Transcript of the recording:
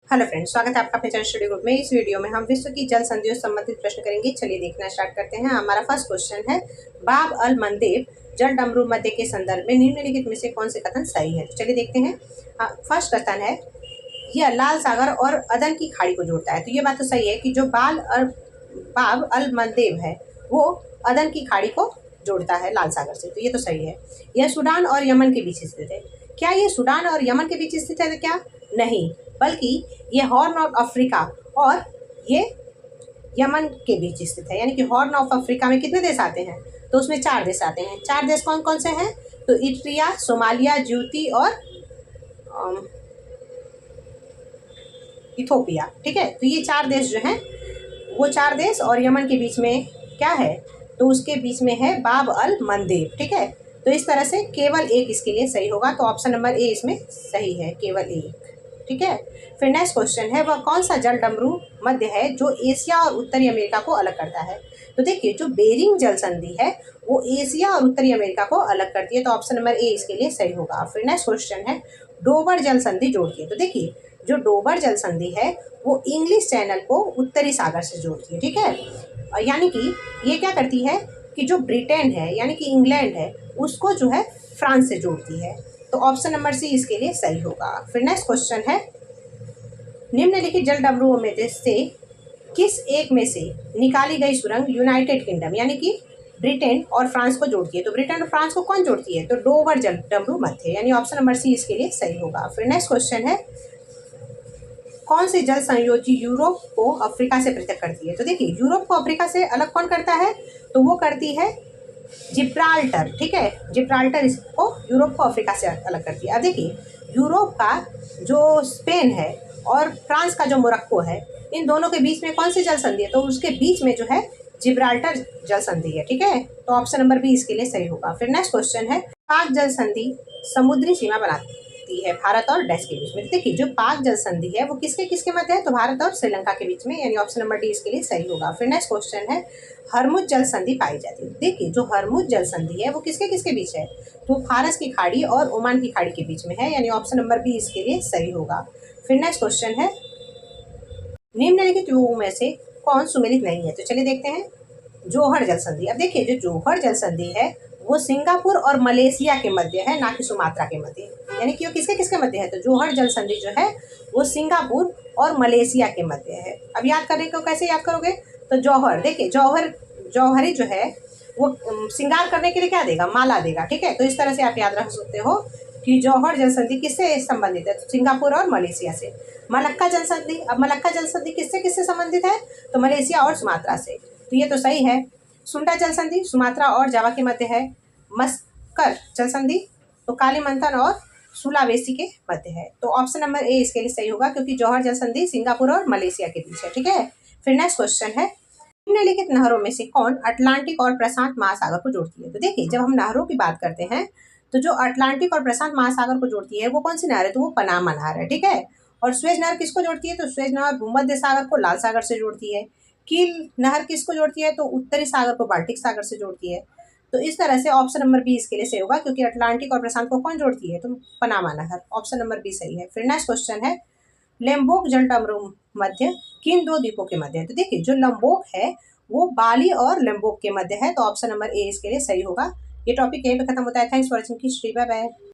Hello friends, स्वागत है आपका अपने चैनल स्टडी ग्रुप में। इस वीडियो में हम विश्व की जल संधियों से संबंधित प्रश्न करेंगे। चलिए देखना स्टार्ट करते हैं। हमारा फर्स्ट क्वेश्चन है, बाब अल मंदेब जल डमरू मध्य के संदर्भ में निम्नलिखित में से कौन से कथन सही है। तो चलिए देखते हैं। फर्स्ट कथन है, यह लाल सागर और अदन की खाड़ी को जोड़ता है। तो ये बात तो सही है कि जो बाब अल मंदेब है वो अदन की खाड़ी को जोड़ता है लाल सागर से। तो ये तो सही है। यह सूडान और यमन के बीच स्थित है। क्या ये सूडान और यमन के बीच स्थित है? क्या नहीं, बल्कि ये हॉर्न ऑफ अफ्रीका और ये यमन के बीच स्थित है। यानी कि हॉर्न ऑफ अफ्रीका में कितने देश आते हैं? तो उसमें 4 देश आते हैं। 4 देश कौन कौन से हैं? तो इरिट्रिया, सोमालिया, जिबूती और इथोपिया। ठीक है, तो ये 4 देश जो हैं वो 4 देश और यमन के बीच में क्या है? तो उसके बीच में है बाब अल मंदेब। ठीक है, तो इस तरह से केवल एक इसके लिए सही होगा। तो ऑप्शन नंबर ए इसमें सही है, केवल एक। ठीक है, फिर नेक्स्ट क्वेश्चन है, वह कौन सा जल डमरू मध्य है जो एशिया और उत्तरी अमेरिका को अलग करता है। तो देखिए, जो बेरिंग जल संधि है वो एशिया और उत्तरी अमेरिका को अलग करती है। तो ऑप्शन नंबर ए इसके लिए सही होगा। फिर नेक्स्ट क्वेश्चन है, डोबर जल संधि जोड़ती है। तो देखिए, जो डोबर जल संधि है वो इंग्लिश चैनल को उत्तरी सागर से जोड़ती है। ठीक है, यानी कि ये क्या करती है कि जो ब्रिटेन है यानी कि इंग्लैंड है उसको जो है फ्रांस से जोड़ती है। तो ऑप्शन नंबर सी इसके लिए सही होगा। फिर नेक्स्ट क्वेश्चन है, निम्नलिखित जल डमरुओं में से किस एक में से निकाली गई सुरंग यूनाइटेड किंगडम यानी कि ब्रिटेन और फ्रांस को जोड़ती है। तो ब्रिटेन और फ्रांस को कौन जोड़ती है? तो डोबर जल डमरू मध्य, यानी ऑप्शन नंबर सी इसके लिए सही होगा। फिर नेक्स्ट क्वेश्चन है, कौन सी जल संयोजी यूरोप को अफ्रीका से पृथक करती है। तो देखिए, यूरोप को अफ्रीका से अलग कौन करता है? तो वो करती है जिब्राल्टर। ठीक है, जिब्राल्टर इसको यूरोप को अफ्रीका से अलग करती है। अब देखिए, यूरोप का जो स्पेन है और फ्रांस का जो मोरक्को है, इन दोनों के बीच में कौन सी जल संधि है? तो उसके बीच में जो है जिब्राल्टर जल संधि है। ठीक है, तो ऑप्शन नंबर बी इसके लिए सही होगा। फिर नेक्स्ट क्वेश्चन है, पाक जल संधि समुद्री सीमा बनाती है भारत और डैश के बीच में। देखिए, जो पाक जल संधि है वो किसके किसके मध्य है? तो भारत और श्रीलंका के बीच में, यानी ऑप्शन नंबर डी इसके लिए सही होगा। फिर नेक्स्ट क्वेश्चन है, हरमुज जल संधि पाई जाती है। देखिए, जो हरमुज जल संधि है वो किसके किसके बीच है? तो फारस की खाड़ी और ओमान की खाड़ी के बीच में है, यानी ऑप्शन नंबर बी इसके लिए सही होगा। फिर नेक्स्ट क्वेश्चन है, निम्नलिखित युगों में से कौन सुमेलित नहीं है। तो चलिए देखते हैं, जोहर जल संधि। अब देखिए, जो जोहर जल संधि है वो सिंगापुर और मलेशिया के मध्य है, ना कि सुमात्रा के मध्य। यानी कि वो किसके किसके मध्य है? तो जोहर जल संधि जो है वो सिंगापुर और मलेशिया के मध्य है। अब याद करने को कैसे याद करोगे? तो जौहर, देखिए जौहरी जो है वो श्रृंगार करने के लिए क्या देगा? माला देगा। ठीक है, तो इस तरह से आप याद रख सकते हो कि जौहर जल संधि किससे संबंधित है? तो सिंगापुर और मलेशिया से। मलक्का जल संधि, अब मलक्का जल संधि किससे किससे संबंधित है? तो मलेशिया और सुमात्रा से। तो ये तो सही है। सुंडा जल संधि सुमात्रा और जावा के मध्य है। मस्कर जल संधि तो कालीमंथन और सुलावेसी के मध्य है। तो ऑप्शन नंबर ए इसके लिए सही होगा, क्योंकि जौहर जल संधि सिंगापुर और मलेशिया के बीच है। ठीक है, फिर नेक्स्ट क्वेश्चन है, निम्नलिखित नहरों में से कौन अटलांटिक और प्रशांत महासागर को जोड़ती है। तो देखिए, जब हम नहरों की बात करते हैं तो जो अटलांटिक और प्रशांत महासागर को जोड़ती है वो कौन सी नहर है? तो वो पनामा नहर है। ठीक है, और स्वेज नहर किसको जोड़ती है? तो स्वेज नहर भूमध्य सागर को लाल सागर से जोड़ती है। कील नहर किसको जोड़ती है? तो उत्तरी सागर को बाल्टिक सागर से जोड़ती है। तो इस तरह से ऑप्शन नंबर बी इसके लिए सही होगा, क्योंकि अटलांटिक और प्रशांत को कौन जोड़ती है? तो पनामा नहर। ऑप्शन नंबर बी सही है। फिर नेक्स्ट क्वेश्चन है, लेम्बोक जल डमरू मध्य किन 2 द्वीपों के मध्य है। तो देखिए, जो लंबोक है वो बाली और लेम्बोक के मध्य है। तो ऑप्शन नंबर ए इसके लिए सही होगा। ये टॉपिक यहीं पे खत्म होता है। Thanks for watching. Bye bye.